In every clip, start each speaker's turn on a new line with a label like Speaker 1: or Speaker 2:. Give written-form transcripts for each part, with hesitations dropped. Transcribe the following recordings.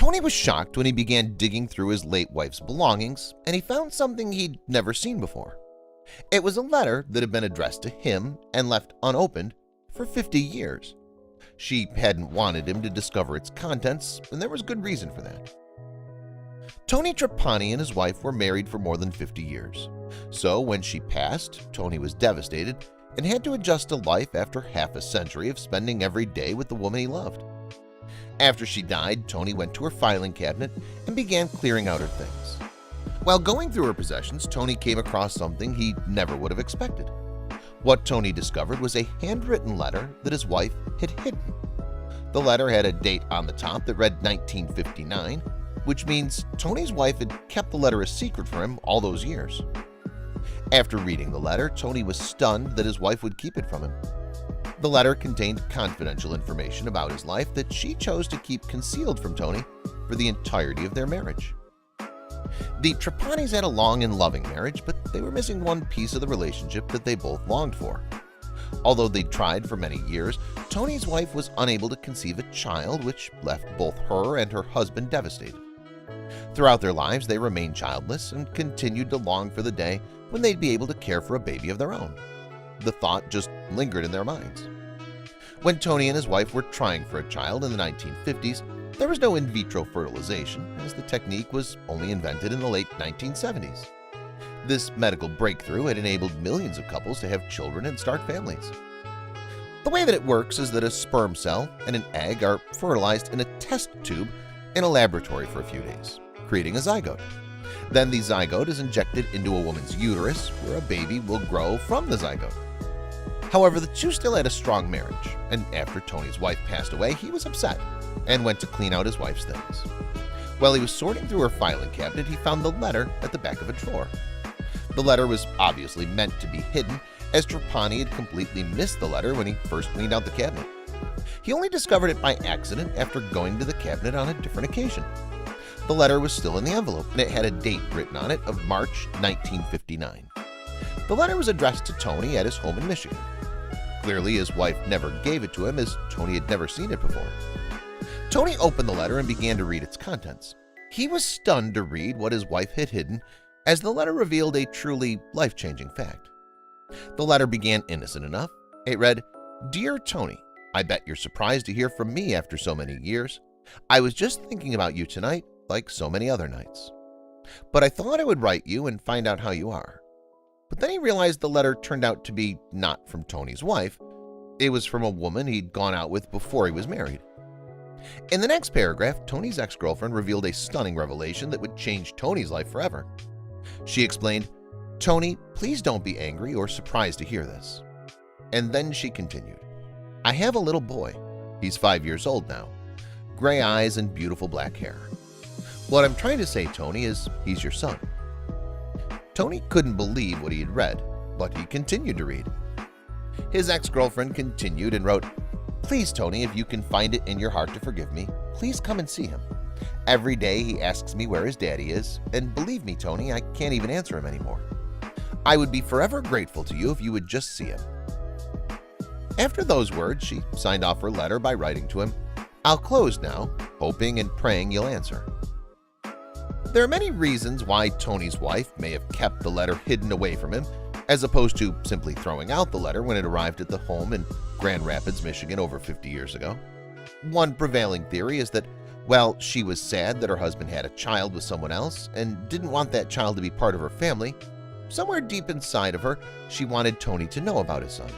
Speaker 1: Tony was shocked when he began digging through his late wife's belongings, and he found something he'd never seen before. It was a letter that had been addressed to him and left unopened for 50 years. She hadn't wanted him to discover its contents, and there was good reason for that. Tony Trapani and his wife were married for more than 50 years, so when she passed, Tony was devastated and had to adjust to life after half a century of spending every day with the woman he loved. After she died, Tony went to her filing cabinet and began clearing out her things. While going through her possessions, Tony came across something he never would have expected. What Tony discovered was a handwritten letter that his wife had hidden. The letter had a date on the top that read 1959, which means Tony's wife had kept the letter a secret from him all those years. After reading the letter, Tony was stunned that his wife would keep it from him. The letter contained confidential information about his life that she chose to keep concealed from Tony for the entirety of their marriage. The Trapanis had a long and loving marriage, but they were missing one piece of the relationship that they both longed for. Although they'd tried for many years, Tony's wife was unable to conceive a child, which left both her and her husband devastated. Throughout their lives, they remained childless and continued to long for the day when they'd be able to care for a baby of their own. The thought just lingered in their minds. When Tony and his wife were trying for a child in the 1950s, there was no in vitro fertilization, as the technique was only invented in the late 1970s. This medical breakthrough had enabled millions of couples to have children and start families. The way that it works is that a sperm cell and an egg are fertilized in a test tube in a laboratory for a few days, creating a zygote. Then the zygote is injected into a woman's uterus, where a baby will grow from the zygote. However, the two still had a strong marriage, and after Tony's wife passed away, he was upset and went to clean out his wife's things. While he was sorting through her filing cabinet, he found the letter at the back of a drawer. The letter was obviously meant to be hidden, as Trapani had completely missed the letter when he first cleaned out the cabinet. He only discovered it by accident after going to the cabinet on a different occasion. The letter was still in the envelope, and it had a date written on it of March 1959. The letter was addressed to Tony at his home in Michigan. Clearly, his wife never gave it to him, as Tony had never seen it before. Tony opened the letter and began to read its contents. He was stunned to read what his wife had hidden, as the letter revealed a truly life-changing fact. The letter began innocent enough. It read, "Dear Tony, I bet you're surprised to hear from me after so many years. I was just thinking about you tonight, like so many other nights. But I thought I would write you and find out how you are." But then he realized the letter turned out to be not from Tony's wife. It was from a woman he'd gone out with before he was married. In the next paragraph, Tony's ex-girlfriend revealed a stunning revelation that would change Tony's life forever. She explained, "Tony, please don't be angry or surprised to hear this." And then she continued, "I have a little boy. He's 5 years old now. Gray eyes and beautiful black hair. What I'm trying to say, Tony, is he's your son." Tony couldn't believe what he had read, but he continued to read. His ex-girlfriend continued and wrote, "Please, Tony, if you can find it in your heart to forgive me, please come and see him. Every day he asks me where his daddy is, and believe me, Tony, I can't even answer him anymore. I would be forever grateful to you if you would just see him." After those words, she signed off her letter by writing to him, "I'll close now, hoping and praying you'll answer." There are many reasons why Tony's wife may have kept the letter hidden away from him, as opposed to simply throwing out the letter when it arrived at the home in Grand Rapids, Michigan over 50 years ago. One prevailing theory is that, well, she was sad that her husband had a child with someone else and didn't want that child to be part of her family. Somewhere deep inside of her, she wanted Tony to know about his son.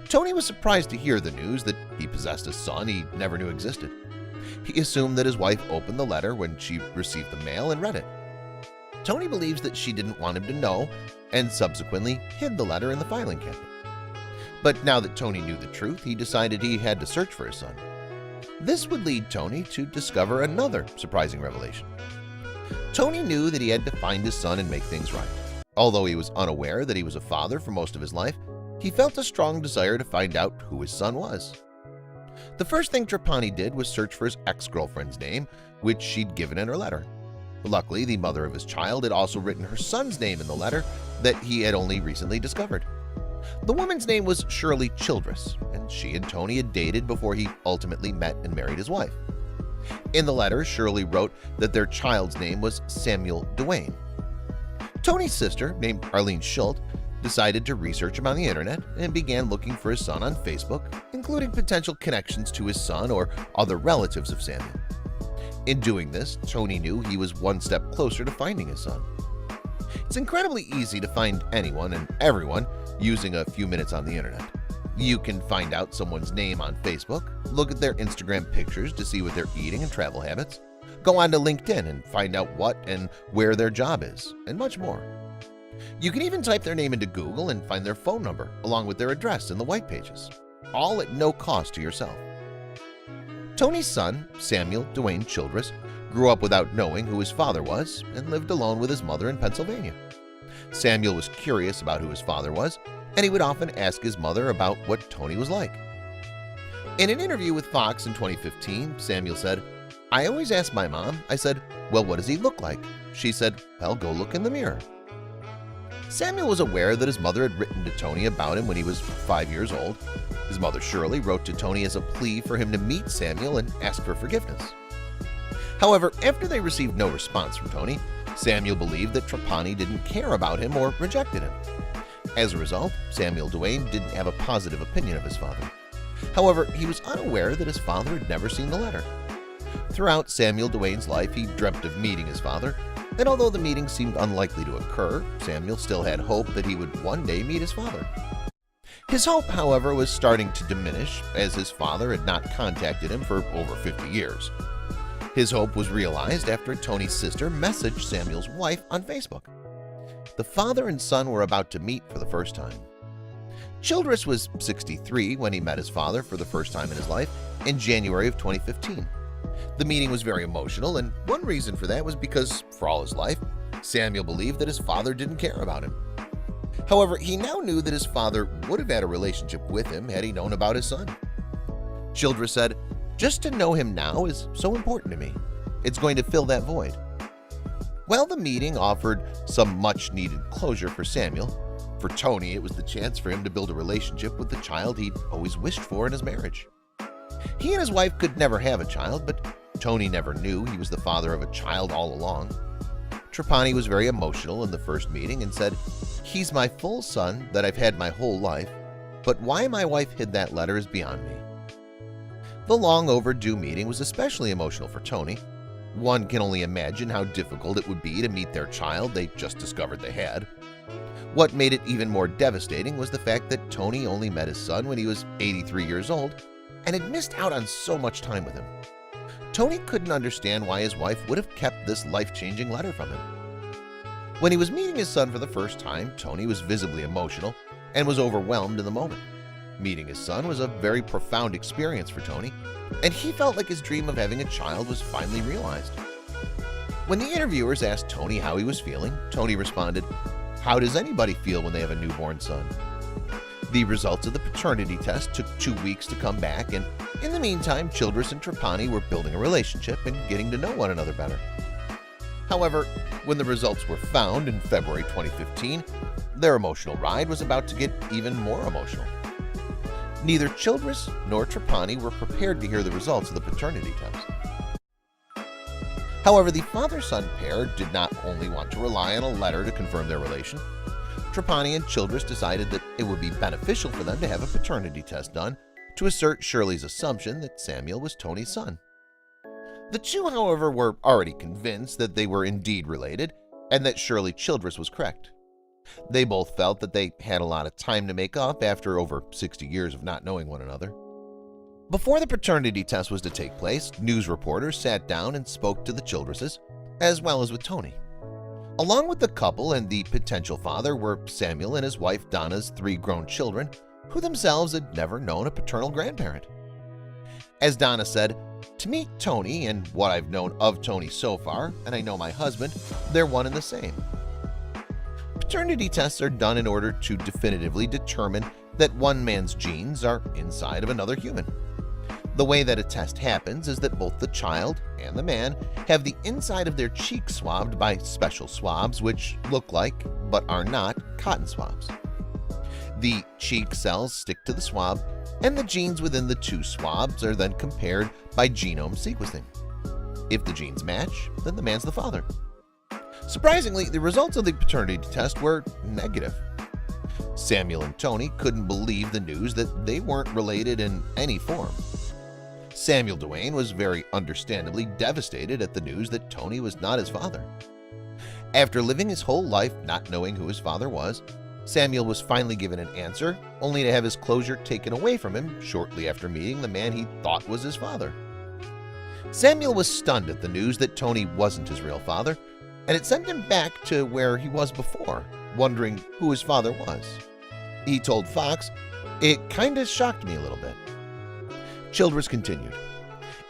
Speaker 1: Tony was surprised to hear the news that he possessed a son he never knew existed. He assumed that his wife opened the letter when she received the mail and read it. Tony believes that she didn't want him to know and subsequently hid the letter in the filing cabinet. But now that Tony knew the truth, he decided he had to search for his son. This would lead Tony to discover another surprising revelation. Tony knew that he had to find his son and make things right. Although he was unaware that he was a father for most of his life, he felt a strong desire to find out who his son was. The first thing Trapani did was search for his ex-girlfriend's name, which she'd given in her letter. Luckily, the mother of his child had also written her son's name in the letter that he had only recently discovered. The woman's name was Shirley Childress, and she and Tony had dated before he ultimately met and married his wife. In the letter, Shirley wrote that their child's name was Samuel Dwayne. Tony's sister, named Arlene Schultz, decided to research him on the internet and began looking for his son on Facebook, including potential connections to his son or other relatives of Samuel. In doing this, Tony knew he was one step closer to finding his son. It's incredibly easy to find anyone and everyone using a few minutes on the internet. You can find out someone's name on Facebook, look at their Instagram pictures to see what they're eating and travel habits, go on to LinkedIn and find out what and where their job is, and much more. You can even type their name into Google and find their phone number along with their address in the white pages, all at no cost to yourself. Tony's son, Samuel Dwayne Childress, grew up without knowing who his father was and lived alone with his mother in Pennsylvania. Samuel was curious about who his father was, and he would often ask his mother about what Tony was like. In an interview with Fox in 2015, Samuel said, "I always ask my mom, I said, 'Well, what does he look like?' She said, 'Well, go look in the mirror.'" Samuel was aware that his mother had written to Tony about him when he was 5 years old. His mother Shirley wrote to Tony as a plea for him to meet Samuel and ask for forgiveness. However, after they received no response from Tony, Samuel believed that Trapani didn't care about him or rejected him. As a result, Samuel Dwayne didn't have a positive opinion of his father. However, he was unaware that his father had never seen the letter. Throughout Samuel Dwayne's life, he dreamt of meeting his father, and although the meeting seemed unlikely to occur, Samuel still had hope that he would one day meet his father. His hope, however, was starting to diminish as his father had not contacted him for over 50 years. His hope was realized after Tony's sister messaged Samuel's wife on Facebook. The father and son were about to meet for the first time. Childress was 63 when he met his father for the first time in his life in January of 2015. The meeting was very emotional, and one reason for that was because, for all his life, Samuel believed that his father didn't care about him. However, he now knew that his father would have had a relationship with him had he known about his son. Childress said, "Just to know him now is so important to me. It's going to fill that void." While the meeting offered some much-needed closure for Samuel, for Tony it was the chance for him to build a relationship with the child he'd always wished for in his marriage. He and his wife could never have a child, but Tony never knew he was the father of a child all along. Trapani was very emotional in the first meeting and said, "He's my full son that I've had my whole life, but why my wife hid that letter is beyond me." The long overdue meeting was especially emotional for Tony. One can only imagine how difficult it would be to meet their child they just discovered they had. What made it even more devastating was the fact that Tony only met his son when he was 83 years old and had missed out on so much time with him. Tony couldn't understand why his wife would have kept this life-changing letter from him. When he was meeting his son for the first time, Tony was visibly emotional and was overwhelmed in the moment. Meeting his son was a very profound experience for Tony, and he felt like his dream of having a child was finally realized. When the interviewers asked Tony how he was feeling, Tony responded, "How does anybody feel when they have a newborn son?" The results of the paternity test took 2 weeks to come back, and in the meantime, Childress and Trapani were building a relationship and getting to know one another better. However, when the results were found in February 2015, their emotional ride was about to get even more emotional. Neither Childress nor Trapani were prepared to hear the results of the paternity test. However, the father-son pair did not only want to rely on a letter to confirm their relation. Trapani and Childress decided that it would be beneficial for them to have a paternity test done to assert Shirley's assumption that Samuel was Tony's son. The two, however, were already convinced that they were indeed related and that Shirley Childress was correct. They both felt that they had a lot of time to make up after over 60 years of not knowing one another. Before the paternity test was to take place, news reporters sat down and spoke to the Childresses, as well as with Tony. Along with the couple and the potential father were Samuel and his wife Donna's 3 grown children, who themselves had never known a paternal grandparent. As Donna said, "To meet Tony and what I've known of Tony so far, and I know my husband, they're one and the same." Paternity tests are done in order to definitively determine that one man's genes are inside of another human. The way that a test happens is that both the child and the man have the inside of their cheek swabbed by special swabs which look like, but are not, cotton swabs. The cheek cells stick to the swab, and the genes within the 2 swabs are then compared by genome sequencing. If the genes match, then the man's the father. Surprisingly, the results of the paternity test were negative. Samuel and Tony couldn't believe the news that they weren't related in any form. Samuel Duane was very understandably devastated at the news that Tony was not his father. After living his whole life not knowing who his father was, Samuel was finally given an answer, only to have his closure taken away from him shortly after meeting the man he thought was his father. Samuel was stunned at the news that Tony wasn't his real father, and it sent him back to where he was before, wondering who his father was. He told Fox, "It kinda shocked me a little bit." Childress continued,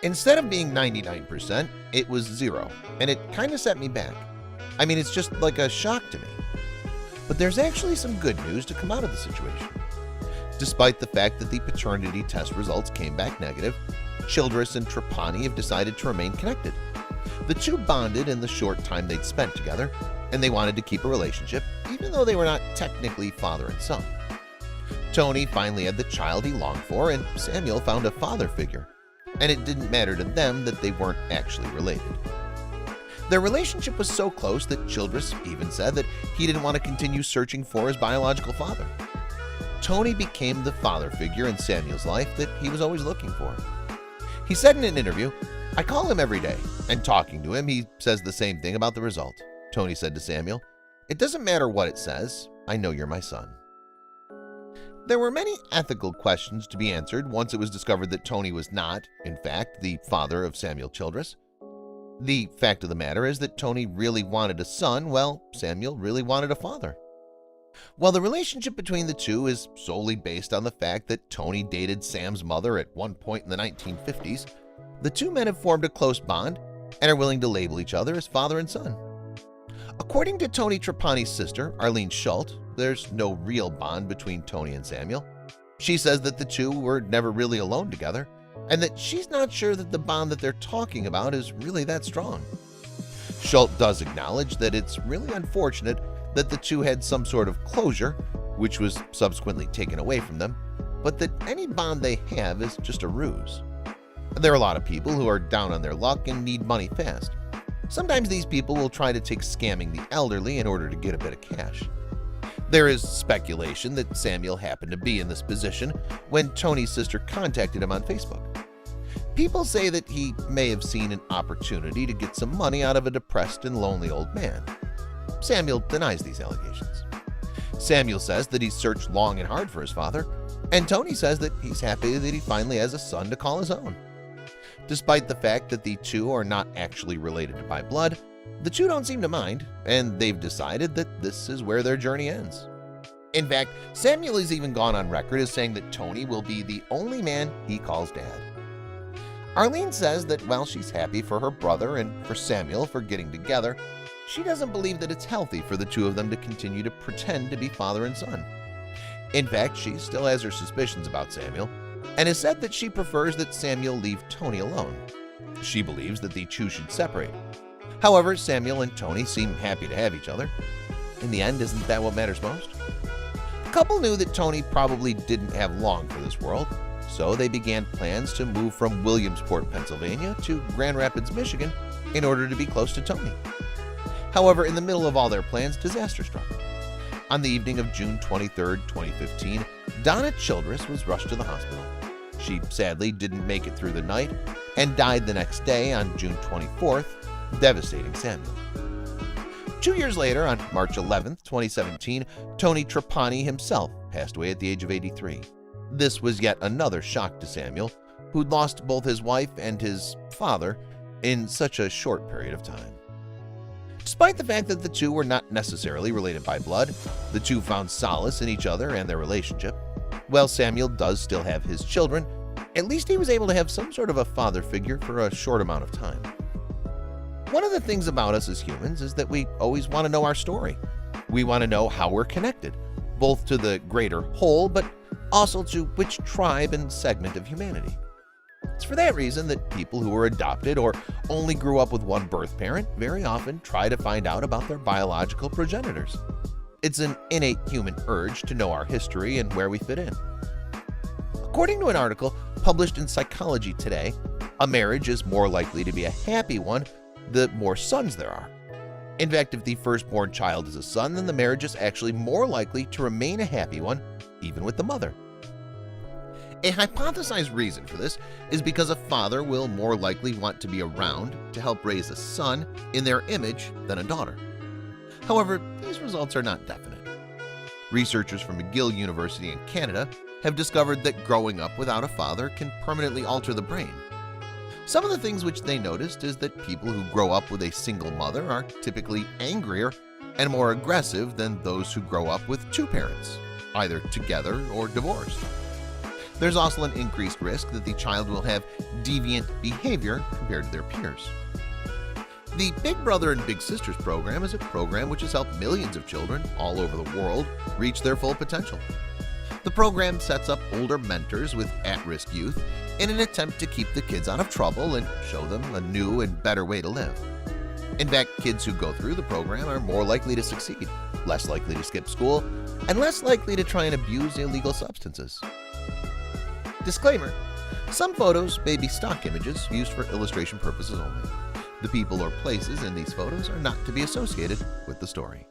Speaker 1: "Instead of being 99%, it was 0, and it kinda set me back. I mean, it's just like a shock to me. But there's actually some good news to come out of the situation. Despite the fact that the paternity test results came back negative, Childress and Trapani have decided to remain connected. The two bonded in the short time they'd spent together, and they wanted to keep a relationship, even though they were not technically father and son. Tony finally had the child he longed for, and Samuel found a father figure, and it didn't matter to them that they weren't actually related. Their relationship was so close that Childress even said that he didn't want to continue searching for his biological father. Tony became the father figure in Samuel's life that he was always looking for. He said in an interview, "I call him every day, and talking to him, he says the same thing about the result." Tony said to Samuel, "It doesn't matter what it says, I know you're my son." There were many ethical questions to be answered once it was discovered that Tony was not, in fact, the father of Samuel Childress. The fact of the matter is that Tony really wanted a son, while Samuel really wanted a father. While the relationship between the two is solely based on the fact that Tony dated Sam's mother at one point in the 1950s, the two men have formed a close bond and are willing to label each other as father and son. According to Tony Trapani's sister, Arlene Schultz, there's no real bond between Tony and Samuel. She says that the two were never really alone together, and that she's not sure that the bond that they're talking about is really that strong. Schultz does acknowledge that it's really unfortunate that the two had some sort of closure, which was subsequently taken away from them, but that any bond they have is just a ruse. There are a lot of people who are down on their luck and need money fast. Sometimes these people will try to take scamming the elderly in order to get a bit of cash. There is speculation that Samuel happened to be in this position when Tony's sister contacted him on Facebook. People say that he may have seen an opportunity to get some money out of a depressed and lonely old man. Samuel denies these allegations. Samuel says that he searched long and hard for his father, and Tony says that he's happy that he finally has a son to call his own. Despite the fact that the two are not actually related by blood, the two don't seem to mind, and they've decided that this is where their journey ends. In fact, Samuel has even gone on record as saying that Tony will be the only man he calls dad. Arlene says that while she's happy for her brother and for Samuel for getting together, she doesn't believe that it's healthy for the two of them to continue to pretend to be father and son. In fact, she still has her suspicions about Samuel, and has said that she prefers that Samuel leave Tony alone. She believes that the two should separate. However, Samuel and Tony seem happy to have each other. In the end, isn't that what matters most? The couple knew that Tony probably didn't have long for this world, so they began plans to move from Williamsport, Pennsylvania to Grand Rapids, Michigan in order to be close to Tony. However, in the middle of all their plans, disaster struck. On the evening of June 23, 2015, Donna Childress was rushed to the hospital. She sadly didn't make it through the night and died the next day on June 24th, devastating Samuel. 2 years later, on March 11, 2017, Tony Trapani himself passed away at the age of 83. This was yet another shock to Samuel, who'd lost both his wife and his father in such a short period of time. Despite the fact that the two were not necessarily related by blood, the two found solace in each other and their relationship. While Samuel does still have his children, at least he was able to have some sort of a father figure for a short amount of time. One of the things about us as humans is that we always want to know our story. We want to know how we're connected, both to the greater whole, but also to which tribe and segment of humanity. It's for that reason that people who are adopted or only grew up with one birth parent very often try to find out about their biological progenitors. It's an innate human urge to know our history and where we fit in. According to an article published in Psychology Today, A marriage is more likely to be a happy one the more sons there are. In fact, if the firstborn child is a son, then the marriage is actually more likely to remain a happy one, even with the mother. A hypothesized reason for this is because a father will more likely want to be around to help raise a son in their image than a daughter. However, these results are not definite. Researchers from McGill University in Canada have discovered that growing up without a father can permanently alter the brain. Some of the things which they noticed is that people who grow up with a single mother are typically angrier and more aggressive than those who grow up with two parents, either together or divorced. There's also an increased risk that the child will have deviant behavior compared to their peers. The Big Brother and Big Sisters program is a program which has helped millions of children all over the world reach their full potential. The program sets up older mentors with at-risk youth in an attempt to keep the kids out of trouble and show them a new and better way to live. In fact, kids who go through the program are more likely to succeed, less likely to skip school, and less likely to try and abuse illegal substances. Disclaimer: some photos may be stock images used for illustration purposes only. The people or places in these photos are not to be associated with the story.